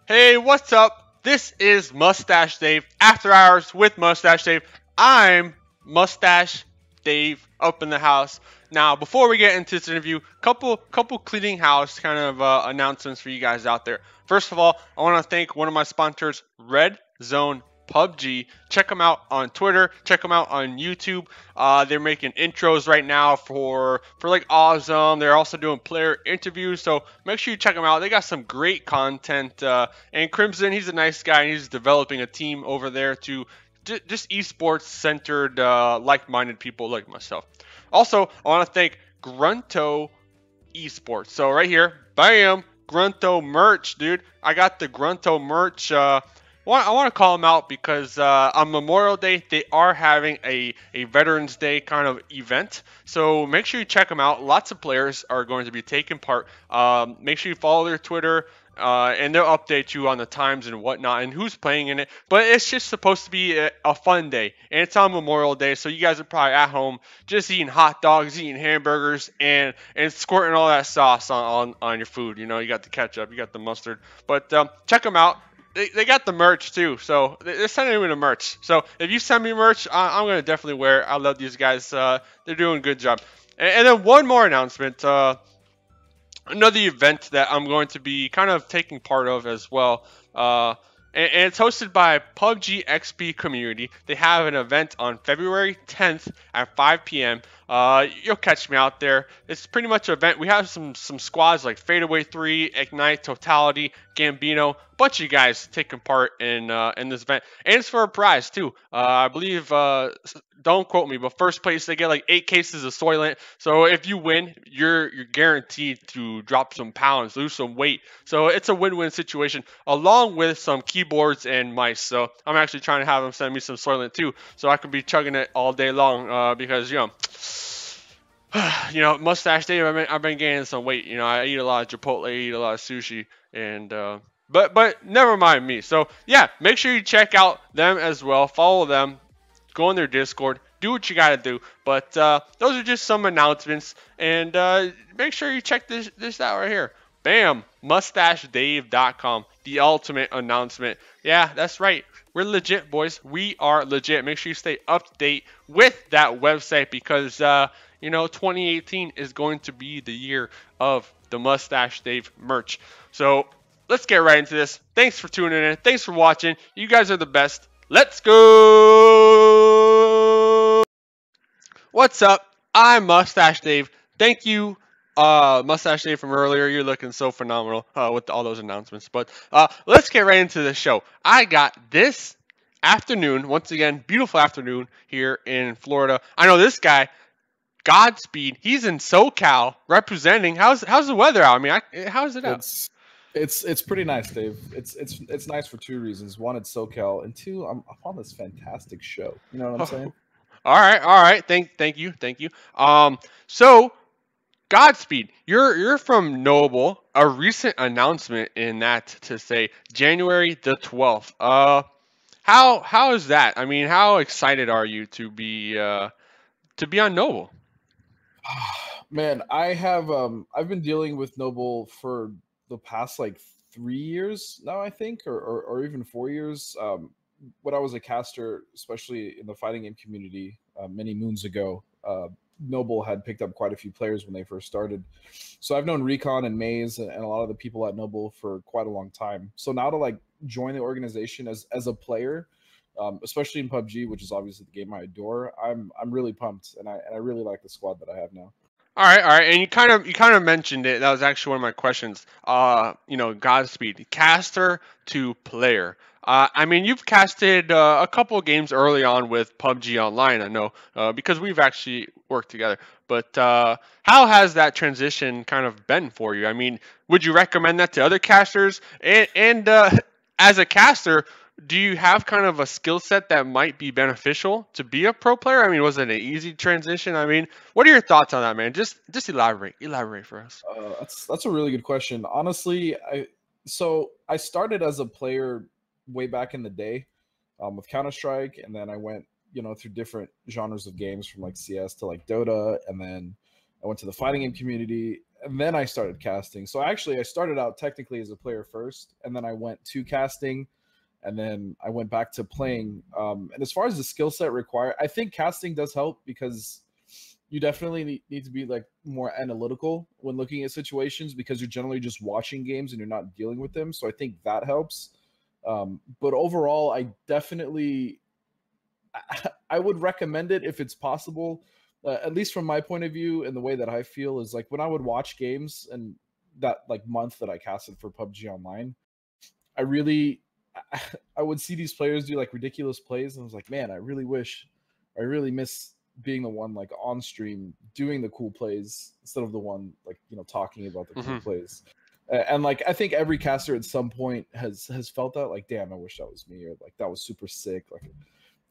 Hey, what's up? This is Mustache Dave, After Hours with Mustache Dave. I'm Mustache Dave up in the house. Now, before we get into this interview, couple cleaning house kind of announcements for you guys out there. First of all, I want to thank one of my sponsors, Red Zone PUBG. Check them out on Twitter. Check them out on YouTube. They're making intros right now for like awesome. They're also doing player interviews, so make sure you check them out. They got some great content. And Crimson, he's a nice guy, and he's developing a team over there to just esports centered, like-minded people like myself. Also, I want to thank Grunto Esports. So right here, bam, Grunto merch, dude. I got the Grunto merch. I want to call them out because on Memorial Day, they are having a Veterans Day kind of event. So make sure you check them out. Lots of players are going to be taking part. Make sure you follow their Twitter. And they'll update you on the times and whatnot and who's playing in it. But it's just supposed to be a fun day. And it's on Memorial Day, so you guys are probably at home just eating hot dogs, eating hamburgers, and squirting all that sauce on your food. You know, you got the ketchup, you got the mustard. But check them out. They got the merch too, so they're sending me the merch. So if you send me merch, I'm gonna definitely wear it. I love these guys. They're doing a good job. And then one more announcement. Another event that I'm going to be kind of taking part of as well. And it's hosted by PUBG XP Community. They have an event on February 10th at 5 p.m. You'll catch me out there. It's pretty much an event. We have some squads like Fadeaway 3, Ignite, Totality, Gambino. A bunch of you guys taking part in this event. And it's for a prize, too. I believe, don't quote me, but first place, they get like 8 cases of Soylent. So if you win, you're guaranteed to drop some pounds, lose some weight. So it's a win-win situation, along with some keyboards and mice. So I'm actually trying to have them send me some Soylent too, so I can be chugging it all day long. Because Mustache Dave, I've been gaining some weight. You know, I eat a lot of Chipotle, I eat a lot of sushi, and but never mind me. So yeah, make sure you check out them as well. Follow them. Go on their Discord. Do what you gotta do. But those are just some announcements, and make sure you check this out right here. Bam! MustacheDave.com. The ultimate announcement. Yeah, that's right. We're legit, boys. We are legit. Make sure you stay up to date with that website because 2018 is going to be the year of the Mustache Dave merch. So let's get right into this. Thanks for tuning in. Thanks for watching. You guys are the best. Let's go! What's up? I'm Mustache Dave. Thank you, Mustache Dave from earlier. You're looking so phenomenal with all those announcements. But let's get right into the show. I got this afternoon, once again, beautiful afternoon here in Florida. I know this guy, GodSpeed. He's in SoCal representing. How's the weather out? I mean, how's it out? It's pretty nice, Dave. It's nice for 2 reasons. One, it's SoCal, and 2, I'm on this fantastic show. You know what I'm saying? All right. Thank you. So GodSpeed, you're from Noble. A recent announcement in that to say January the 12th. How is that? I mean, how excited are you to be on Noble? Man, I've been dealing with Noble for the past like 3 years now, I think, or even 4 years. When I was a caster, especially in the fighting game community, many moons ago, Noble had picked up quite a few players when they first started. So I've known Recon and Maze and a lot of the people at Noble for quite a long time. So now to like join the organization as a player, especially in PUBG, which is obviously the game I adore, I'm really pumped, and I really like the squad that I have now. All right, and you kind of mentioned it. That was actually one of my questions. Godspeed, caster to player. I mean, you've casted a couple of games early on with PUBG Online. I know because we've actually worked together. But how has that transition kind of been for you? I mean, would you recommend that to other casters? And as a caster, do you have kind of a skill set that might be beneficial to be a pro player? I mean, was it an easy transition? I mean, what are your thoughts on that, man? Just elaborate for us. That's a really good question. Honestly, I started as a player way back in the day with Counter-Strike, and then I went through different genres of games from like CS to like Dota, and then I went to the fighting game community, and then I started casting. So actually, I started out technically as a player first, and then I went to casting, and then I went back to playing. And as far as the skill set required, I think casting does help because you definitely need to be like more analytical when looking at situations because you're generally just watching games and you're not dealing with them. So I think that helps. But overall, I definitely I would recommend it if it's possible. At least from my point of view and the way that I feel is like when I would watch games and that like month that I casted for PUBG Online, I really I would see these players do like ridiculous plays and I was like, man, I really miss being the one like on stream doing the cool plays instead of the one like talking about the cool plays. And like I think every caster at some point has felt that like, damn, I wish that was me, or like that was super sick. Like,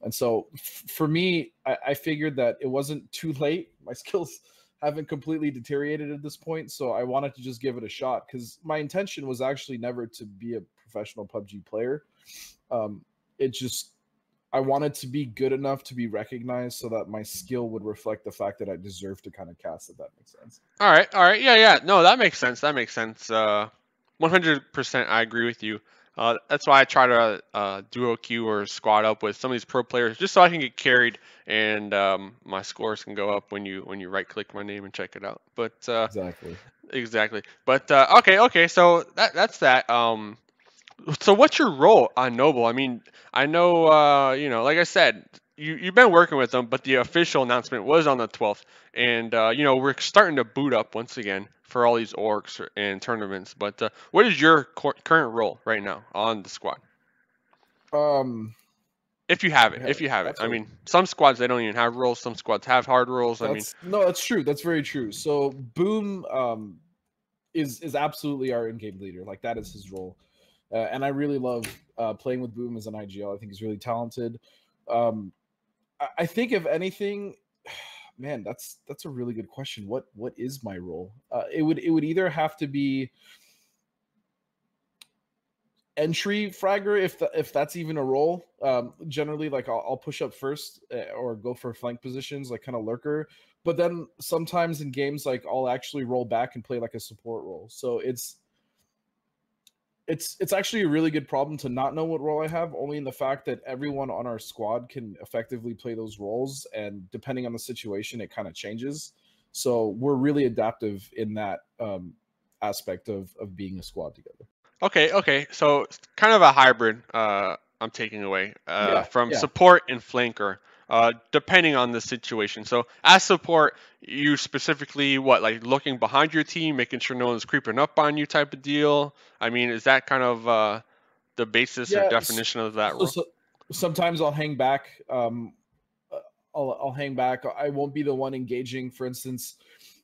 and so for me, I figured that it wasn't too late. My skills haven't completely deteriorated at this point, so I wanted to just give it a shot because my intention was actually never to be a professional PUBG player. It just I wanted to be good enough to be recognized so that my skill would reflect the fact that I deserve to kind of cast, if that makes sense. All right, all right, yeah. No, that makes sense. 100%, I agree with you. That's why I try to duo queue or squad up with some of these pro players, just so I can get carried and my scores can go up when you right click my name and check it out. But Exactly. exactly. But okay. So that's that. So what's your role on Noble? I mean, I know, like I said, you've been working with them, but the official announcement was on the 12th, and we're starting to boot up once again for all these orgs and tournaments. But what is your current role right now on the squad? Um, If you have it, yeah, I mean, some squads they don't even have roles. Some squads have hard roles. I mean, no, that's true. That's very true. So Boom is absolutely our in-game leader. Like that is his role, and I really love playing with Boom as an IGL. I think he's really talented. I think if anything, man, that's a really good question. What is my role? It would either have to be entry fragger if that's even a role. Generally, like I'll push up first or go for flank positions, like kind of lurker. But then sometimes in games, like I'll actually roll back and play like a support role. So it's actually a really good problem to not know what role I have, only in the fact that everyone on our squad can effectively play those roles, and depending on the situation, it kind of changes. So we're really adaptive in that aspect of being a squad together. Okay. So it's kind of a hybrid. I'm taking away from Yeah. support and flanker, depending on the situation. So as support, you specifically what like looking behind your team, making sure no one's creeping up on you, type of deal. I mean, is that kind of the basis or Yeah. definition of that role? So sometimes I'll hang back. I'll hang back. I won't be the one engaging. For instance,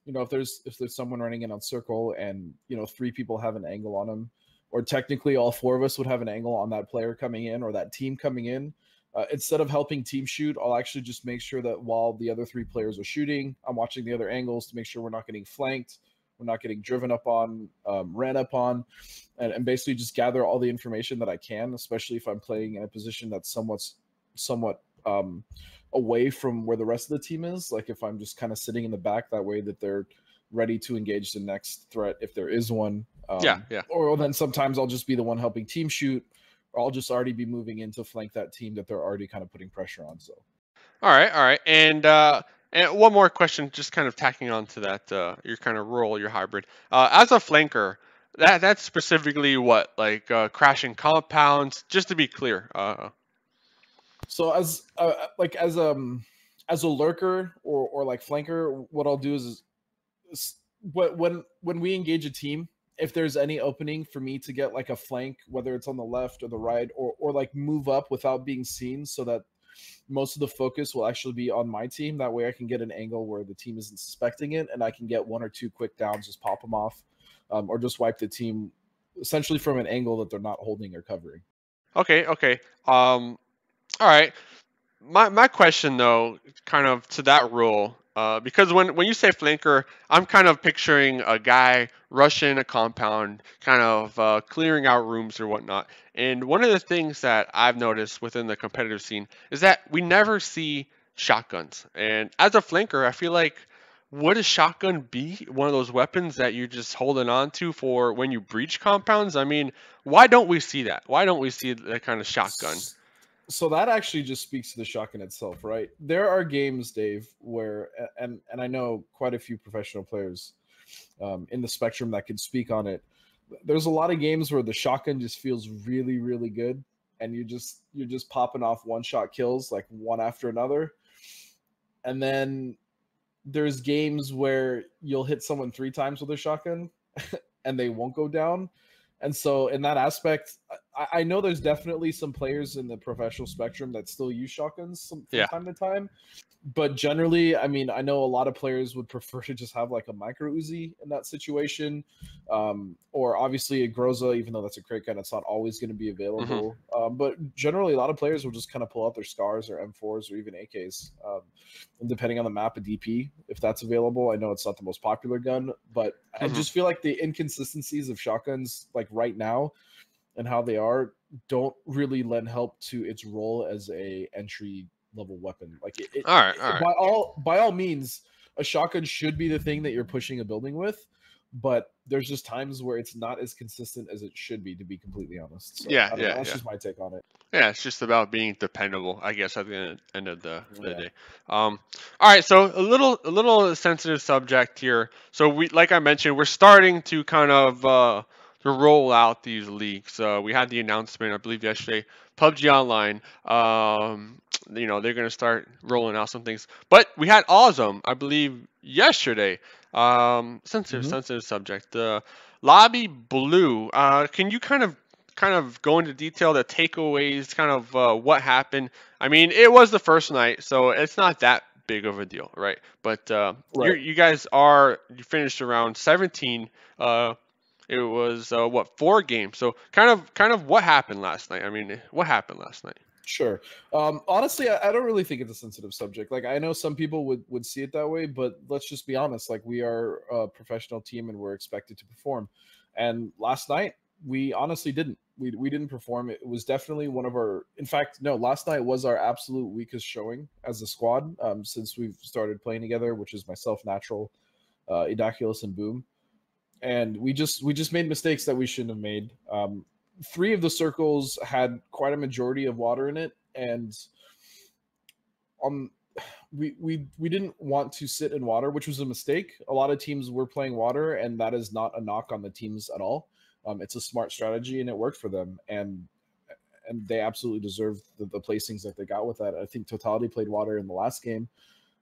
if there's someone running in on circle and 3 people have an angle on them, or technically all 4 of us would have an angle on that player coming in or that team coming in. Instead of helping team shoot, I'll actually just make sure that while the other 3 players are shooting, I'm watching the other angles to make sure we're not getting flanked, we're not getting driven up on, ran up on, and basically just gather all the information that I can, especially if I'm playing in a position that's somewhat away from where the rest of the team is. Like if I'm just kind of sitting in the back, that way that they're ready to engage the next threat if there is one. Yeah. Or then sometimes I'll just be the one helping team shoot, or I'll just already be moving in to flank that team that they're already kind of putting pressure on. So All right. And one more question, just kind of tacking on to that, your kind of role, your hybrid. As a flanker, that's specifically what, like crashing compounds, just to be clear. so as a lurker or like flanker, what I'll do is when we engage a team, if there's any opening for me to get like a flank, whether it's on the left or the right, or like move up without being seen, so that most of the focus will actually be on my team. That way I can get an angle where the team isn't suspecting it, and I can get 1 or 2 quick downs, just pop them off, or just wipe the team essentially from an angle that they're not holding or covering. Okay. All right. My question though, kind of to that rule, because when you say flanker, I'm kind of picturing a guy rushing a compound, kind of clearing out rooms or whatnot. And one of the things that I've noticed within the competitive scene is that we never see shotguns. And as a flanker, I feel like would a shotgun be one of those weapons that you're just holding on to for when you breach compounds? I mean, why don't we see that? Why don't we see that kind of shotgun? So that actually just speaks to the shotgun itself, right? There are games, Dave, where and I know quite a few professional players in the spectrum that can speak on it. There's a lot of games where the shotgun just feels really, really good, and you're just popping off one shot kills like one after another. And then there's games where you'll hit someone 3 times with a shotgun and they won't go down. And so in that aspect, I know there's definitely some players in the professional spectrum that still use shotguns from time to time. But generally, I mean, I know a lot of players would prefer to just have like a micro Uzi in that situation, or obviously a Groza, even though that's a crate gun, it's not always going to be available. But generally, a lot of players will just kind of pull out their Scars or M4s or even AKs, and depending on the map, a DP if that's available. I know it's not the most popular gun, but I just feel like the inconsistencies of shotguns, like right now, and how they are, don't really lend help to its role as a entry level weapon. Like all right. By all means, a shotgun should be the thing that you're pushing a building with, but there's just times where it's not as consistent as it should be, to be completely honest. So, that's just my take on it. Yeah, it's just about being dependable, I guess, at the end of the day. All right, so a little sensitive subject here. So we, like I mentioned, we're starting to kind of to roll out these leaks. We had the announcement, I believe, yesterday. PUBG Online, they're going to start rolling out some things. But we had Awesome, I believe, yesterday. Sensitive subject. Lobby Blue. Can you kind of go into detail, the takeaways, kind of what happened? I mean, it was the first night, so it's not that big of a deal, right? But you guys you finished around 17. It was 4 games. So kind of what happened last night? I mean, what happened last night? Sure. Honestly, I don't really think it's a sensitive subject. Like, I know some people would see it that way, but let's just be honest. Like, we are a professional team and we're expected to perform. And last night, we honestly didn't. We didn't perform. It was definitely one of our. In fact, no. Last night was our absolute weakest showing as a squad since we've started playing together, which is myself, Natural, Edaculus, and Boom. And we just made mistakes that we shouldn't have made. 3 of the circles had quite a majority of water in it, and we didn't want to sit in water, which was a mistake. A lot of teams were playing water, and that is not a knock on the teams at all. It's a smart strategy, and it worked for them, and they absolutely deserved the placings that they got with that. I think Totality played water in the last game,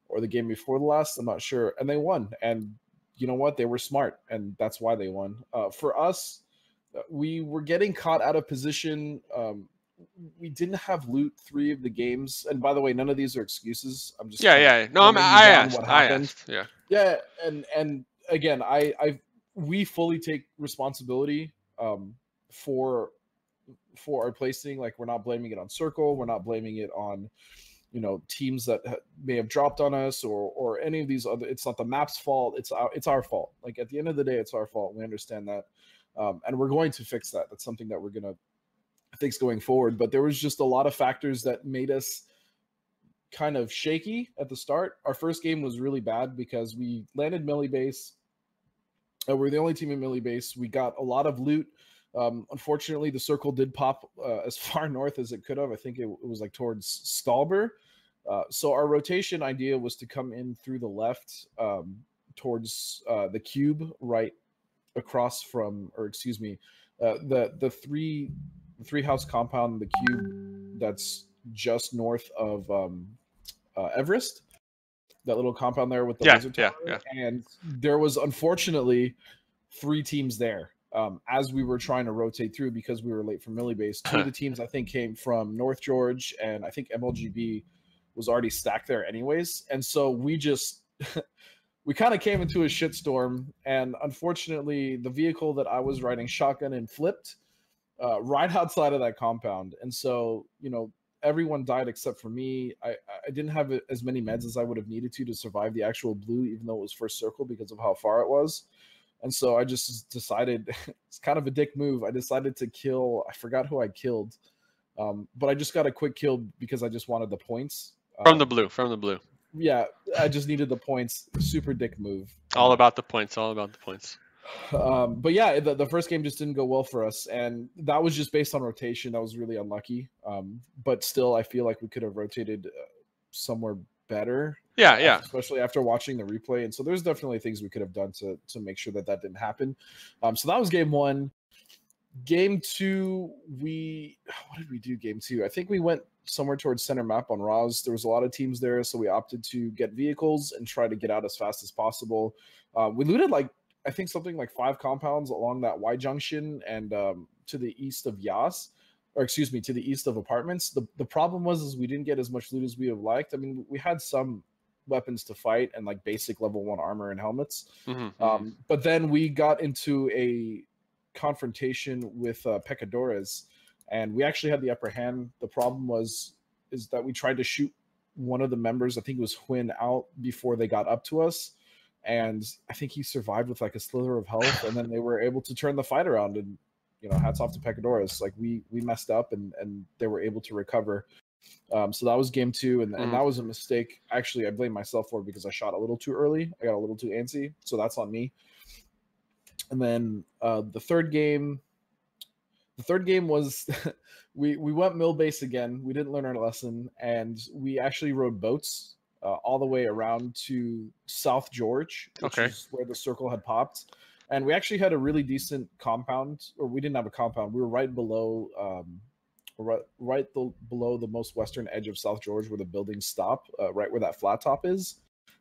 or the game before the last, I'm not sure, and they won. And you know what? They were smart, and that's why they won. For us, we were getting caught out of position. We didn't have loot 3 of the games, and by the way, none of these are excuses. I'm just no. I asked. And again, we fully take responsibility for our placing. Like, we're not blaming it on Circle. We're not blaming it on teams that may have dropped on us or any of these other. It's not the map's fault. It's our fault. Like, at the end of the day, it's our fault. We understand that. And we're going to fix that. That's something that we're going to fix going forward. But there was just a lot of factors that made us kind of shaky at the start. Our first game was really bad because we landed melee base. We're the only team in melee base. We got a lot of loot. Unfortunately, the circle did pop as far north as it could have. I think it was like towards Stalber. So our rotation idea was to come in through the left towards the cube right across from, or excuse me, the three house compound, the cube that's just north of Everest, that little compound there with the laser tower. And there was unfortunately 3 teams there as we were trying to rotate through because we were late for melee base. 2 of the teams I think came from North George, and I think MLGB was already stacked there anyways. And so we just we kind of came into a shitstorm, and unfortunately the vehicle that I was riding shotgun and flipped right outside of that compound. And so, everyone died except for me. I didn't have as many meds as I would have needed to survive the actual blue, even though it was first circle because of how far it was. And so I just decided, it's kind of a dick move. I decided to kill, I forgot who I killed, but I just got a quick kill because I just wanted the points. From the blue. yeah, I just needed the points. Super dick move. All about the points. All about the points. But yeah, the first game just didn't go well for us, and that was just based on rotation. That was really unlucky. But still, I feel like we could have rotated somewhere better. Yeah, yeah. Especially after watching the replay, and so there's definitely things we could have done to make sure that didn't happen. So that was game one. Game two, what did we do? Game two, I think we went somewhere towards center map on Roz. There was a lot of teams there, so we opted to get vehicles and try to get out as fast as possible. We looted I think something like 5 compounds along that Y junction and to the east of Yas, or excuse me, to the east of apartments. The problem was we didn't get as much loot as we would have liked. I mean, we had some weapons to fight and like basic level 1 armor and helmets. But then we got into a confrontation with pecadores, and we actually had the upper hand. The problem is that we tried to shoot one of the members, I think it was Huyn, out before they got up to us, and I think he survived with like a slither of health, and then they were able to turn the fight around. And hats off to pecadores. Like we messed up, and they were able to recover. So that was game two, and that was a mistake. Actually, I blame myself for it because I shot a little too early. I got a little too antsy, so that's on me. And then the third game was we went mill base again. We didn't learn our lesson, and we actually rode boats all the way around to South George, which is where the circle had popped. And we actually had a really decent compound, or we didn't have a compound. We were right below below the most western edge of South George, where the buildings stop, right where that flat top is.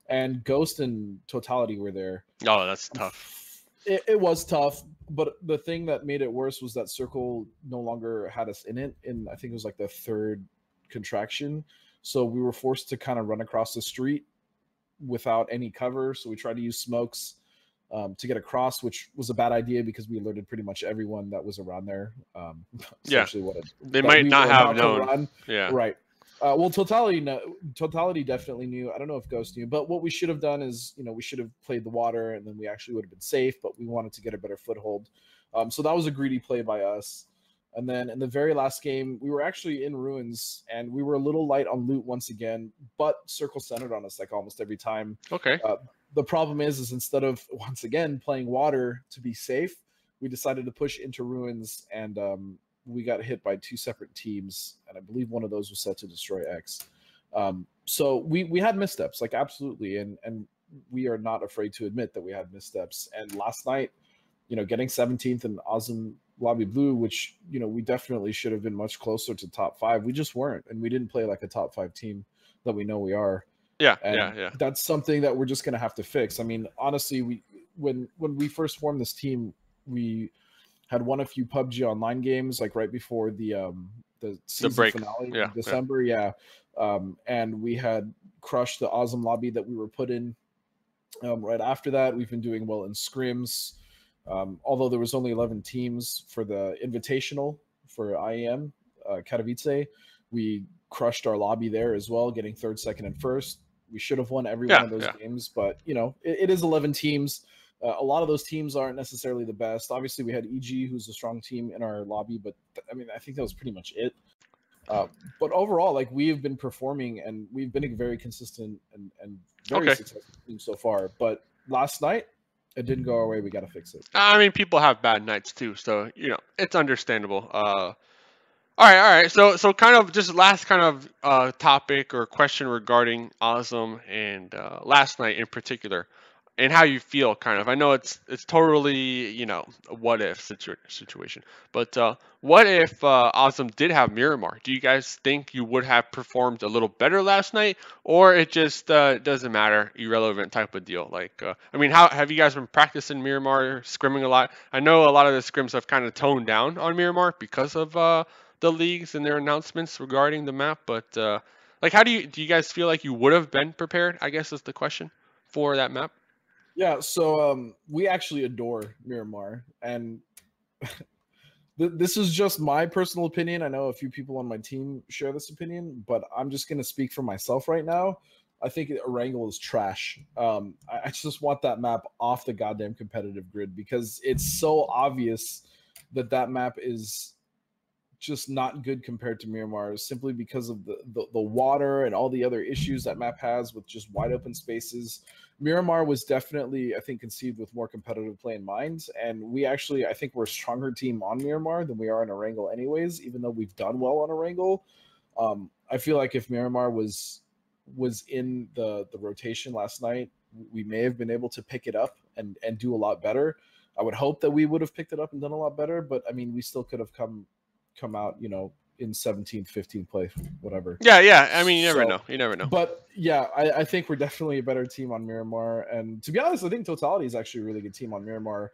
And Ghost and Totality were there. Oh, that's tough. It was tough, but the thing that made it worse was that circle no longer had us in it. And I think it was like the third contraction. So we were forced to kind of run across the street without any cover. So we tried to use smokes to get across, which was a bad idea because we alerted pretty much everyone that was around there. They might not have known. Yeah, right. Well, Totality definitely knew. I don't know if Ghost knew, but what we should have done is, we should have played the water, and then we actually would have been safe. But we wanted to get a better foothold, so that was a greedy play by us. And then in the very last game, we were actually in ruins, and we were a little light on loot once again. But circle centered on us like almost every time. Okay. The problem is instead of once again playing water to be safe, we decided to push into ruins, and we got hit by 2 separate teams, and I believe one of those was set to destroy X. So we had missteps, like absolutely, and we are not afraid to admit that we had missteps. And last night, getting 17th in Awesome Lobby Blue, which we definitely should have been much closer to top 5. We just weren't, and we didn't play like a top 5 team that we know we are. Yeah. That's something that we're just gonna have to fix. I mean, honestly, when we first formed this team, we had won a few PUBG online games, like right before the season finale in December. And we had crushed the Awesome Lobby that we were put in. Right after that, we've been doing well in scrims. Although there was only 11 teams for the Invitational for IEM Katowice, we crushed our lobby there as well, getting 3rd, 2nd, and 1st. We should have won every one of those games, but it is 11 teams. A lot of those teams aren't necessarily the best. Obviously, we had EG, who's a strong team in our lobby, but I mean, I think that was pretty much it. But overall, like, we have been performing, and we've been a very consistent and very successful team so far. But last night, it didn't go our way. We got to fix it. I mean, people have bad nights too, so it's understandable. All right. So kind of just last kind of topic or question regarding Awesome and last night in particular, and how you feel. Kind of, I know it's totally a what if situation, but what if Awesome did have Miramar? Do you guys think you would have performed a little better last night, or it just doesn't matter, irrelevant type of deal? Like, I mean, how have you guys been practicing Miramar, scrimming a lot? I know a lot of the scrims have kind of toned down on Miramar because of the leagues and their announcements regarding the map, but like, how do you guys feel like you would have been prepared, I guess is the question, for that map? Yeah, so we actually adore Miramar, and this is just my personal opinion. I know a few people on my team share this opinion, but I'm just going to speak for myself right now. I think Erangel is trash. I just want that map off the goddamn competitive grid, because it's so obvious that map is just not good compared to Miramar, simply because of the water and all the other issues that map has with just wide open spaces. Miramar was definitely, I think, conceived with more competitive play in mind, and we actually, I think, we're a stronger team on Miramar than we are in Erangel anyways, even though we've done well on Erangel. I feel like if Miramar was in the rotation last night, we may have been able to pick it up and do a lot better. I would hope that we would have picked it up and done a lot better, but I mean, we still could have come out, you know, in 17th, 15th place, whatever. Yeah. I mean, you never know. You never know. But yeah, I think we're definitely a better team on Miramar. And to be honest, I think Totality is actually a really good team on Miramar.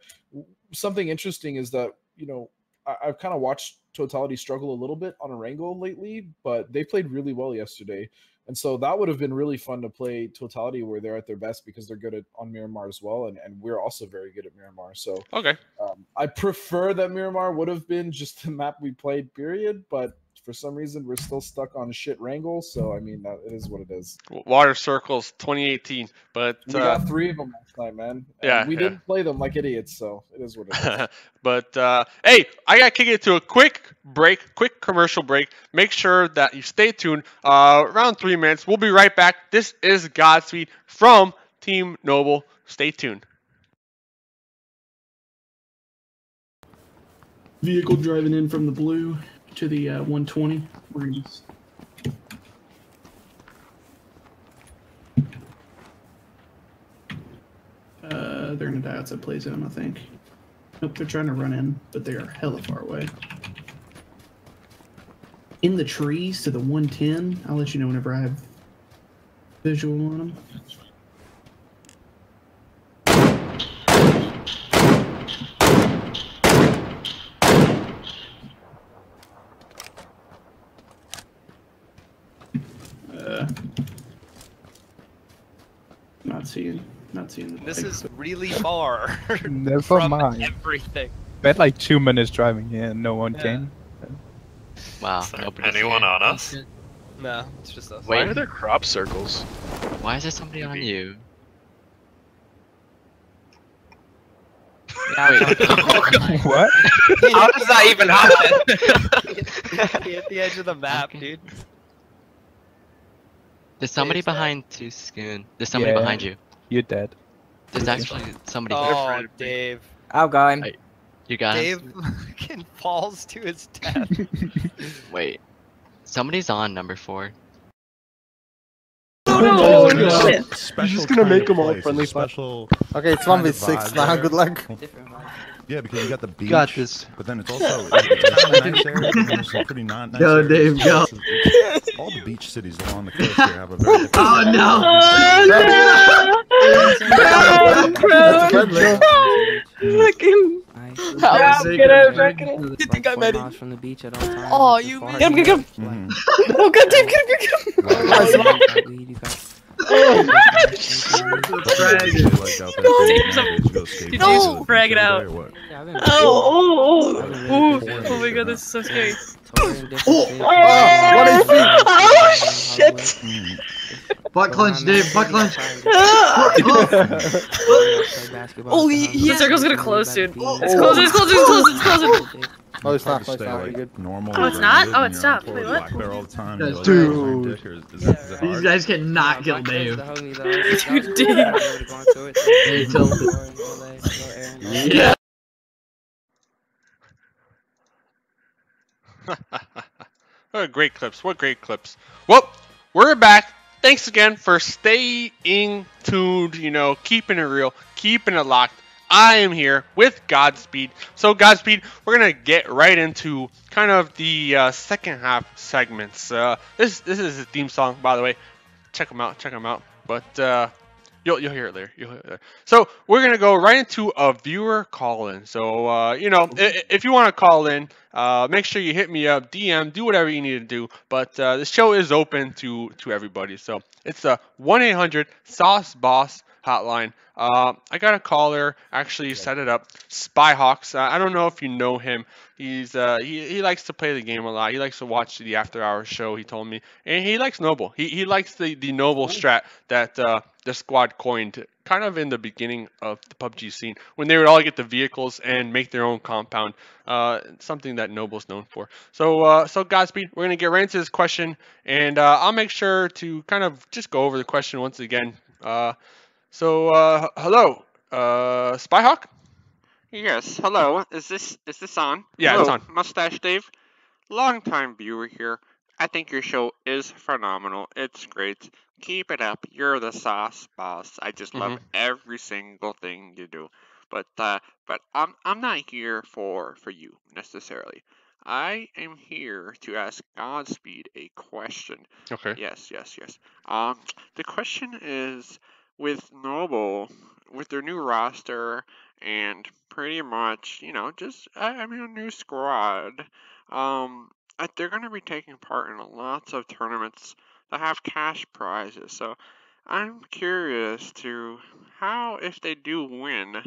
Something interesting is that, you know, I've kind of watched Totality struggle a little bit on Erangel lately, but they played really well yesterday. And so that would have been really fun to play Totality where they're at their best, because they're good on Miramar as well. And we're also very good at Miramar. So okay. I prefer that Miramar would have been just the map we played, period. But for some reason, we're still stuck on shit Wrangle. So, I mean, it is what it is. Water Circles 2018. But we got 3 of them last night, man. And we didn't play them like idiots. So it is what it is. But, hey, I got to kick it to a quick commercial break. Make sure that you stay tuned. Around 3 minutes. We'll be right back. This is GodSpeed from Team Noble. Stay tuned. Vehicle driving in from the blue to the 120. We're gonna just... they're gonna die outside play zone, I think. Nope, they're trying to run in, but they are hella far away. In the trees to the 110. I'll let you know whenever I have visual on them. Not seeing. This is really far. Never from mind. Everything. Spent like 2 minutes driving here and no one came. Wow. Anyone on us? No, it's just us. Why are there crop circles? Why is there somebody on you? What? How does that even happen? He hit the edge of the map, dude. There's somebody behind Scoon. There's somebody behind you. You're dead. There's actually somebody. Oh, Dave. I've got him. You got Dave him? fucking falls to his death. Wait. Somebody's on number 4. Oh, no. shit. You're just gonna make them all friendly special. Okay, it's 1v6 now, good luck. Yeah, because you got the beach. Got this. But then it's also it's a nice area, but then there's some pretty not nice Go, areas. Dave, go. All the beach cities along the coast here have a very Oh no! Fucking. Get him. You think I'm Eddie? From the beach at all times. Oh, you mean? Get him. Oh, god damn, get him. No! No! Frag it out. Oh my god, this is so scary. Oh shit! Butt clench, Dave, butt clench. Oh, the circle's gonna close soon. It's closing. Oh, it's not. Normal. Oh, it's not? Oh, it stopped. Wait, what? Dude. These guys cannot kill Dave. Dude, Dave. Yeah. What great clips. What great clips. Well, we're back. Thanks again for staying tuned, you know, keeping it real, keeping it locked. I am here with GodSpeed. So GodSpeed, we're going to get right into kind of the second half segments. This is a theme song, by the way. Check them out. But you'll hear it later. So we're going to go right into a viewer call-in. So, you know, if you want to call in, make sure you hit me up, DM, do whatever you need to do. But the show is open to everybody. So it's a 1-800-SAUCE-BOSS. hotline. I got a caller. Actually, set it up. Spyhawks. I don't know if you know him. He's he likes to play the game a lot. He likes to watch the after hours show. He told me, and he likes Noble. He likes the Noble strat that the squad coined, kind of in the beginning of the PUBG scene, when they would all get the vehicles and make their own compound. Something that Noble's known for. So Godspeed, we're gonna get right into this question, and I'll make sure to kind of just go over the question once again. Hello, Spyhawk. Yes, hello. Is this on? Yeah, hello, it's on. Mustache Dave. Long-time viewer here. I think your show is phenomenal. It's great. Keep it up. You're the sauce boss. I just love every single thing you do. But I'm not here for you necessarily. I am here to ask Godspeed a question. Okay. Yes. The question is, with Noble, with their new roster and pretty much, just a new squad, they're going to be taking part in lots of tournaments that have cash prizes. So I'm curious to how, if they do win,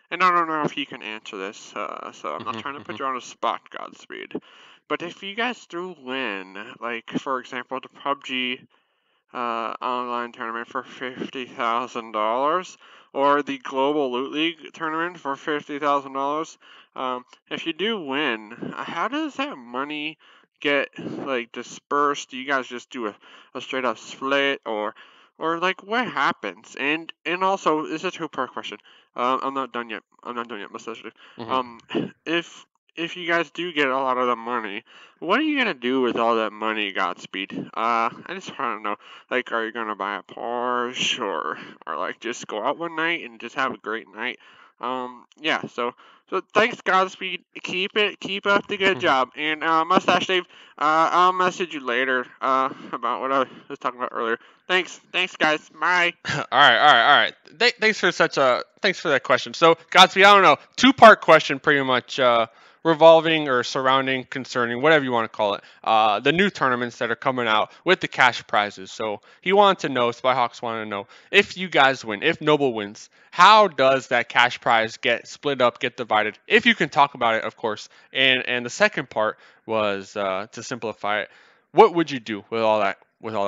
and I don't know if you can answer this, so I'm not trying to put you on the spot, Godspeed. But if you guys do win, like, for example, the PUBG online tournament for $50,000, or the Global Loot League tournament for $50,000, if you do win, how does that money get, like, dispersed? Do you guys just do a straight up split, or like, what happens? And also, it's a two-part question. I'm not done yet, Mustache. If you guys do get a lot of the money, what are you gonna do with all that money, Godspeed? I just want to know, like, are you gonna buy a Porsche, or like just go out one night and just have a great night? Yeah. So thanks, Godspeed. Keep up the good job. And Mustache Dave, I'll message you later about what I was talking about earlier. Thanks, guys. Bye. All right. Thanks for that question. So Godspeed, I don't know, two-part question, pretty much revolving or surrounding, concerning, whatever you want to call it, the new tournaments that are coming out with the cash prizes. So he wanted to know, Spyhawks wanted to know, if you guys win, if Noble wins, how does that cash prize get split up, get divided? If you can talk about it, of course. And the second part was, to simplify it, what would you do with all that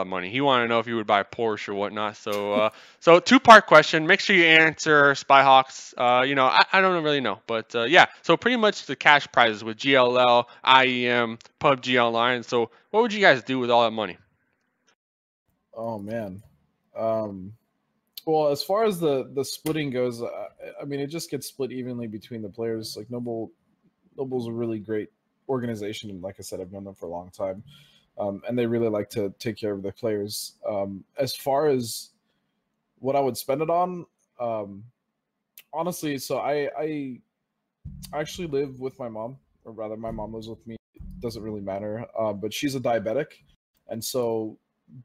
money? He wanted to know if you would buy a Porsche or whatnot. So two-part question. Make sure you answer, Spyhawks. I don't really know, but yeah. So pretty much the cash prizes with GLL, IEM, PUBG Online. So what would you guys do with all that money? Oh man. Well, as far as the splitting goes, I mean, it just gets split evenly between the players. Like Noble's a really great organization, and like I said, I've known them for a long time. And they really like to take care of their players. As far as what I would spend it on, honestly, so I actually live with my mom, or rather my mom lives with me. It doesn't really matter, but she's a diabetic. And so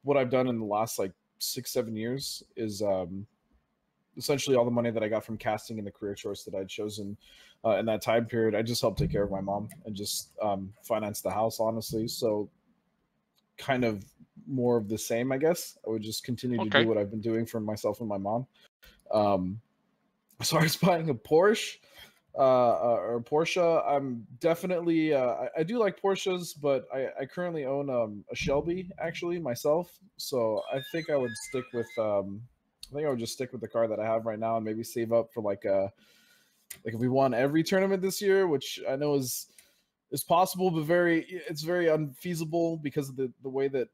what I've done in the last like 6-7 years is essentially all the money that I got from casting and the career choice that I'd chosen in that time period, I just helped take care of my mom and just finance the house, honestly. So kind of more of the same, I guess. I would just continue to do what I've been doing for myself and my mom. As far as buying a Porsche or Porsche, I'm definitely I do like Porsches, but I currently own a Shelby actually myself. So I think I would stick with just stick with the car that I have right now, and maybe save up for like if we won every tournament this year, which I know is possible, but it's very unfeasible because of the way that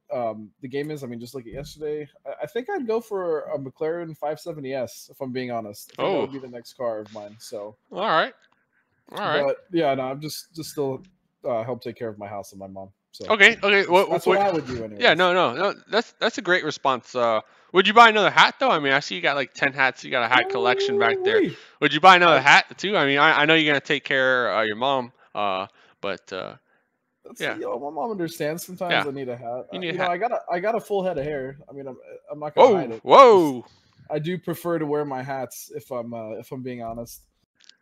the game is. I mean, just like yesterday, I think I'd go for a McLaren 570S, if I'm being honest. I think that would be the next car of mine. So all right. But yeah, no, I'm just still help take care of my house and my mom. So okay. That's what I would do anyway. Yeah, no. That's a great response. Would you buy another hat though? I mean, I see you got like 10 hats. You got a hat collection back there. Would you buy another hat too? I mean, I know you're gonna take care of your mom. But yeah, my mom understands. Sometimes I need a hat. You need a hat. I got a full head of hair. I mean, I'm not gonna hide it. Whoa! I do prefer to wear my hats if I'm being honest.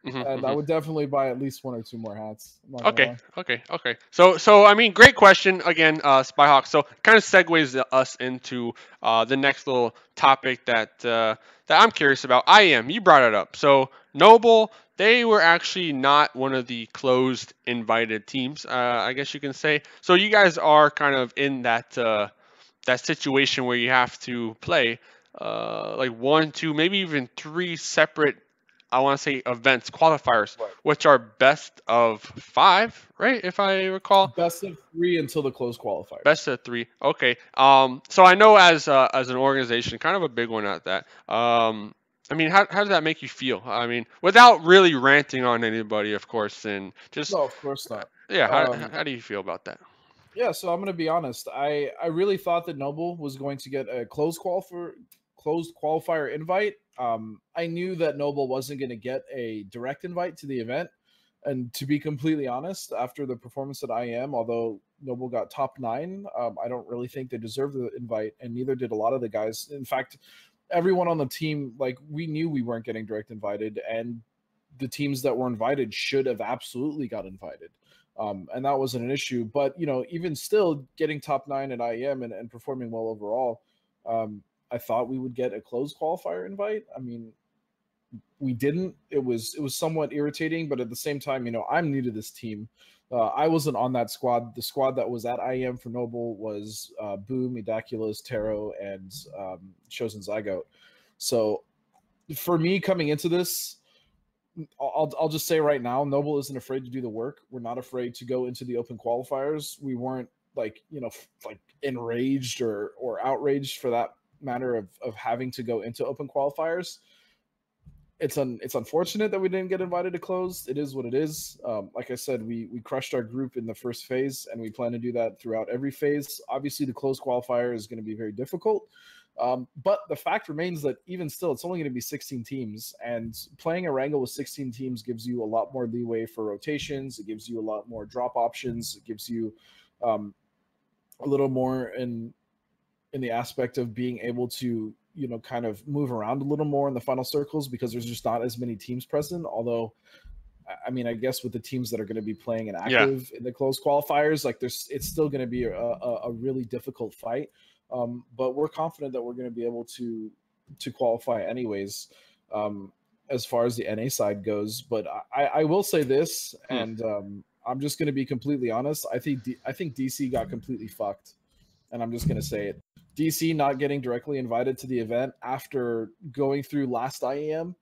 and I would definitely buy at least 1 or 2 more hats. I'm not gonna lie. Okay. So I mean, great question again, Spyhawk. So kind of segues us into the next little topic that I'm curious about. You brought it up. So Noble, they were actually not one of the closed invited teams, I guess you can say. So you guys are kind of in that situation where you have to play like 1, 2, maybe even 3 separate, I want to say, events, qualifiers, which are best of 5, right? If I recall. Best of 3 until the close qualifiers. Best of 3. Okay. So I know as an organization, kind of a big one at that. I mean, how does that make you feel? I mean, without really ranting on anybody, of course, and just. No, of course not. Yeah. How do you feel about that? Yeah, so I'm going to be honest. I really thought that Noble was going to get a closed qualifier invite. I knew that Noble wasn't going to get a direct invite to the event. And to be completely honest, after the performance at IM, although Noble got top 9, I don't really think they deserved the invite, and neither did a lot of the guys. In fact, everyone on the team, like, we knew we weren't getting direct invited, and the teams that were invited should have absolutely got invited. And that wasn't an issue. But, you know, even still, getting top 9 at IM and performing well overall, I thought we would get a closed qualifier invite. I mean, we didn't. It was somewhat irritating, but at the same time, you know, I'm new to this team. I wasn't on that squad. The squad that was at IM for Noble was Boom, Edaculus, Taro, and Chosen Zygote. So for me coming into this, I'll just say right now, Noble isn't afraid to do the work. We're not afraid to go into the open qualifiers. We weren't like enraged or outraged for that matter of having to go into open qualifiers. It's unfortunate that we didn't get invited to close. It is what it is. Like I said, we crushed our group in the first phase, and we plan to do that throughout every phase. Obviously, the closed qualifier is going to be very difficult. But the fact remains that even still, it's only going to be 16 teams, and playing a wrangle with 16 teams gives you a lot more leeway for rotations. It gives you a lot more drop options. It gives you a little more in the aspect of being able to, you know, kind of move around a little more in the final circles because there's just not as many teams present. Although, I mean, I guess with the teams that are going to be playing an active in the closed qualifiers, like it's still going to be a really difficult fight. But we're confident that we're going to be able to qualify anyways, as far as the NA side goes. But I will say this, and I'm just going to be completely honest. I think DC got completely fucked, and I'm just going to say it. DC not getting directly invited to the event after going through last IEM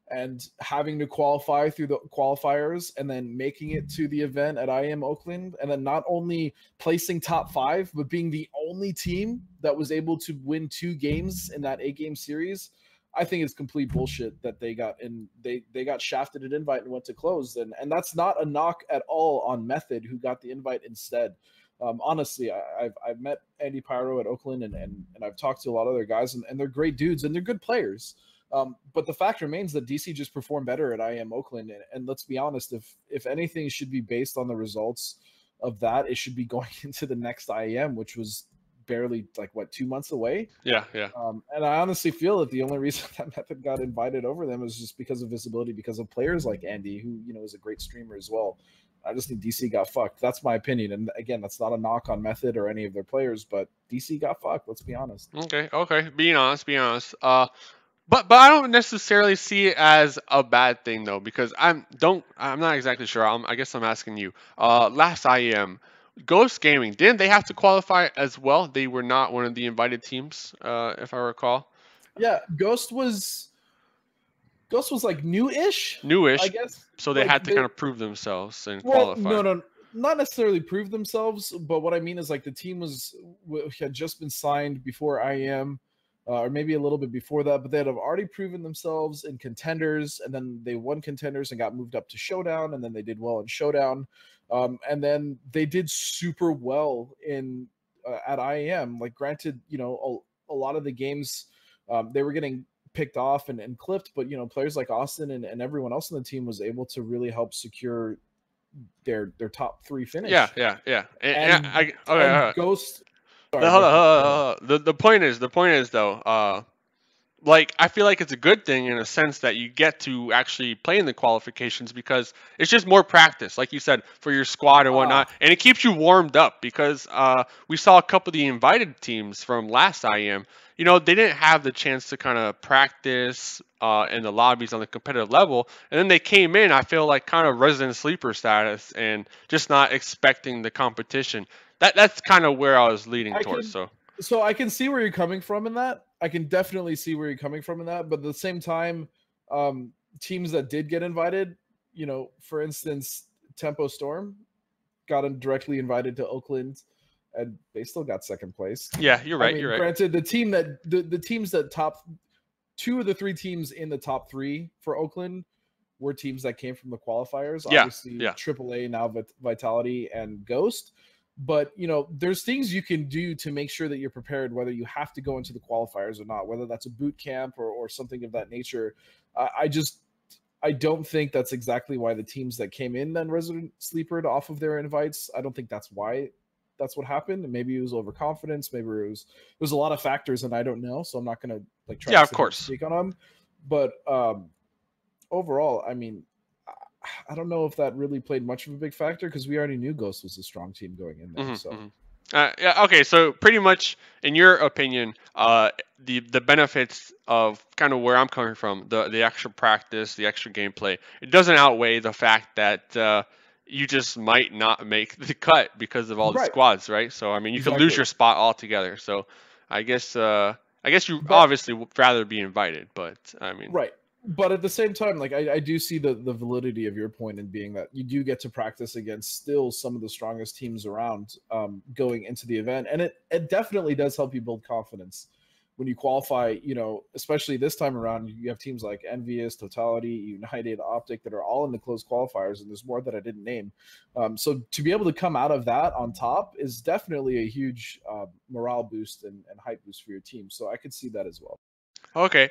and having to qualify through the qualifiers and then making it to the event at IEM Oakland, and then not only placing top 5, but being the only team that was able to win 2 games in that 8-game series. I think it's complete bullshit that they got shafted an invite and went to closed. And that's not a knock at all on Method, who got the invite instead. Honestly, I've met Andy Pyro at Oakland, and I've talked to a lot of other guys, and they're great dudes and they're good players. But the fact remains that DC just performed better at IM Oakland, and let's be honest, if anything should be based on the results of that, it should be going into the next IEM, which was barely 2 months away. Yeah. And I honestly feel that the only reason that Method got invited over them was just because of visibility, because of players like Andy, who, you know, is a great streamer as well. I just think DC got fucked. That's my opinion. And again, that's not a knock on Method or any of their players, but DC got fucked. Let's be honest. Okay. Being honest. But I don't necessarily see it as a bad thing though, because I'm not exactly sure. I guess I'm asking you. Last IEM, Ghost Gaming, didn't they have to qualify as well? They were not one of the invited teams, if I recall. Yeah, Ghost was like newish, I guess. So they had to kind of prove themselves and qualify. No, not necessarily prove themselves, but what I mean is, like, the team had just been signed before IEM, or maybe a little bit before that, but they had already proven themselves in contenders, and then they won contenders and got moved up to Showdown, and then they did well in Showdown, and then they did super well at IEM. Like, granted, you know, a lot of the games they were getting picked off and clipped, but, you know, players like Austin and everyone else on the team was able to really help secure their top 3 finish. Yeah. And Ghost. Sorry, hold on. The point is though, like I feel like it's a good thing in a sense that you get to actually play in the qualifications because it's just more practice, like you said, for your squad and whatnot, and it keeps you warmed up because we saw a couple of the invited teams from last IEM. You know, they didn't have the chance to kind of practice in the lobbies on the competitive level, and then they came in. I feel like kind of resident sleeper status and just not expecting the competition. That's kind of where I was leading towards. So I can see where you're coming from in that. I can definitely see where you're coming from in that. But at the same time, teams that did get invited, you know, for instance, Tempo Storm got directly invited to Oakland, and they still got second place. Yeah, you're right. I mean, you're right. Granted, the teams that top 2 of the 3 teams in the top 3 for Oakland were teams that came from the qualifiers. Yeah, Obviously, AAA, now Vitality and Ghost. But, you know, there's things you can do to make sure that you're prepared, whether you have to go into the qualifiers or not, whether that's a boot camp or something of that nature. I don't think that's exactly why the teams that came in then resident sleepered off of their invites. I don't think that's why that's what happened. Maybe it was overconfidence. Maybe there's a lot of factors, and I don't know. So I'm not going to like try to speak on them. But overall, I mean, I don't know if that really played much of a big factor because we already knew Ghost was a strong team going in there. Yeah. Okay. So pretty much, in your opinion, the benefits of kind of where I'm coming from, the extra practice, the extra gameplay, it doesn't outweigh the fact that you just might not make the cut because of all the squads, right? So I mean, you could lose your spot altogether. So I guess you obviously would rather be invited, but I mean, right. But at the same time, like I do see the validity of your point in being that you do get to practice against still some of the strongest teams around going into the event. And it definitely does help you build confidence when you qualify, you know, especially this time around. You have teams like Envious, Totality, United, Optic that are all in the closed qualifiers, and there's more that I didn't name. So to be able to come out of that on top is definitely a huge morale boost and hype boost for your team. So I could see that as well. Okay.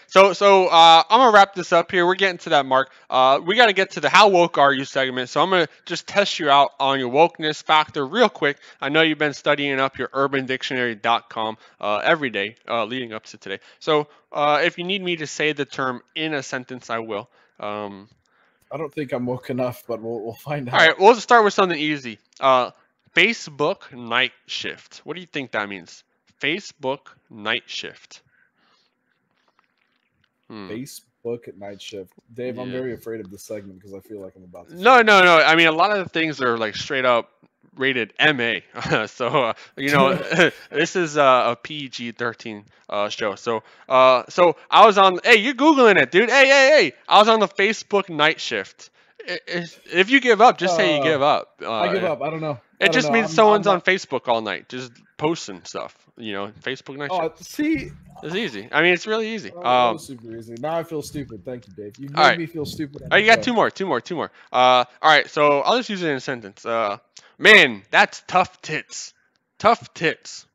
So I'm gonna wrap this up here. We're getting to that mark. We got to get to the how woke are you segment. So I'm gonna just test you out on your wokeness factor real quick. I know you've been studying up your UrbanDictionary.com every day leading up to today. So if you need me to say the term in a sentence, I will. I don't think I'm woke enough, but we'll find out. All right, we'll just start with something easy. Facebook night shift. What do you think that means? Facebook night shift. Facebook at night shift. Dave, I'm very afraid of this segment because I feel like I'm about to. No. I mean, a lot of the things are like straight up rated MA. So, you know, this is a PG-13 show. So I was on. Hey, you're Googling it, dude. Hey. I was on the Facebook night shift. If you give up, just say you give up. I give up. I don't know. It just means someone's on Facebook all night, just posting stuff. You know, Facebook night shift. See. It's easy. I mean, it's really easy. Super easy. Now I feel stupid. Thank you, Dave. You made me feel stupid. Oh, you got two more. All right, so I'll just use it in a sentence. Man, that's tough tits. Tough tits.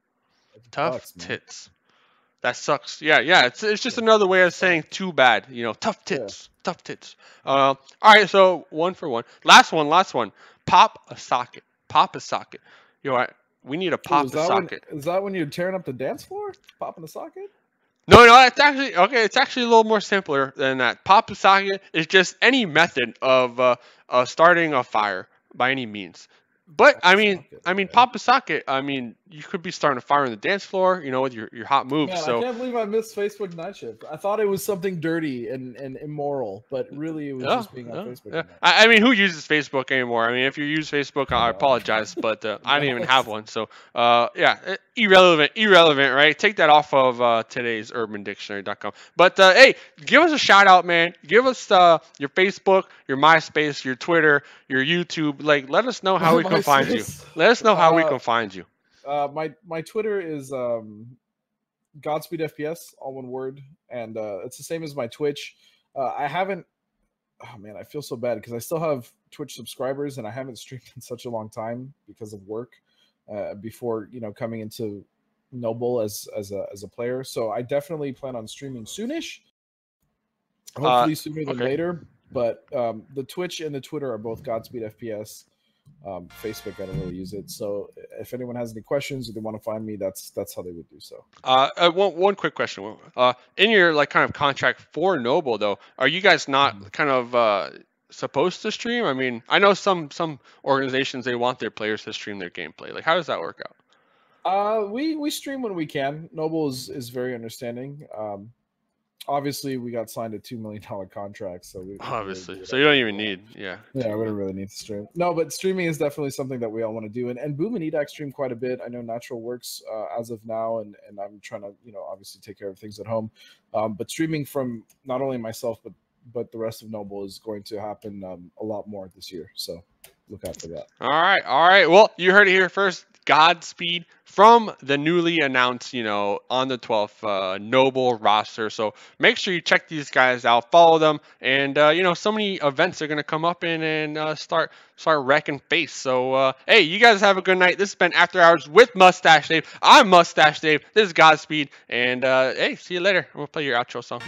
That sucks. Yeah. It's just another way of saying too bad. You know, tough tits. Yeah. Tough tits. All right, so 1 for 1. Last one. Pop a socket. Yo, we need a pop a socket. Is that when you're tearing up the dance floor? Popping a socket? No, it's actually okay. It's actually a little more simpler than that. Pop a socket is just any method of starting a fire by any means. But I mean, pop a socket. I mean, you could be starting a fire on the dance floor, you know, with your hot moves. Man, so I can't believe I missed Facebook night shift. I thought it was something dirty and immoral, but really it was just being on Facebook. Yeah. I mean, who uses Facebook anymore? I mean, if you use Facebook, I apologize, but I didn't even have one. So irrelevant, right? Take that off of today's UrbanDictionary.com. But hey, give us a shout out, man. Give us your Facebook, your MySpace, your Twitter, your YouTube. Like, let us know how we can find you. Let us know how we can find you. My Twitter is GodSpeed FPS, all one word, and it's the same as my Twitch. I haven't. Oh man, I feel so bad because I still have Twitch subscribers, and I haven't streamed in such a long time because of work. Before coming into Noble as a player, so I definitely plan on streaming soonish. Hopefully sooner than later. But the Twitch and the Twitter are both GodSpeed FPS. Facebook, I don't really use it. So if anyone has any questions or they want to find me, that's how they would do so. One quick question. In your like kind of contract for Noble though, are you guys not kind of supposed to stream? I mean, I know some organizations they want their players to stream their gameplay. Like, how does that work out? We stream when we can. Noble is very understanding. Obviously, we got signed a $2 million contract, so we obviously, really so you don't even need, yeah, we don't really need to stream. No, but streaming is definitely something that we all want to do. And Boom and Edax stream quite a bit. I know Natural works as of now, and I'm trying to, obviously take care of things at home. But streaming from not only myself but the rest of Noble is going to happen a lot more this year. So look out for that. All right. Well, you heard it here first. GodSpeed from the newly announced, on the 12th Noble roster. So make sure you check these guys out, follow them, and so many events are gonna come up in and start wrecking face. So hey, you guys have a good night. This has been After Hours with Mustache Dave. I'm Mustache Dave. This is GodSpeed, and hey, see you later. I'm gonna play your outro song.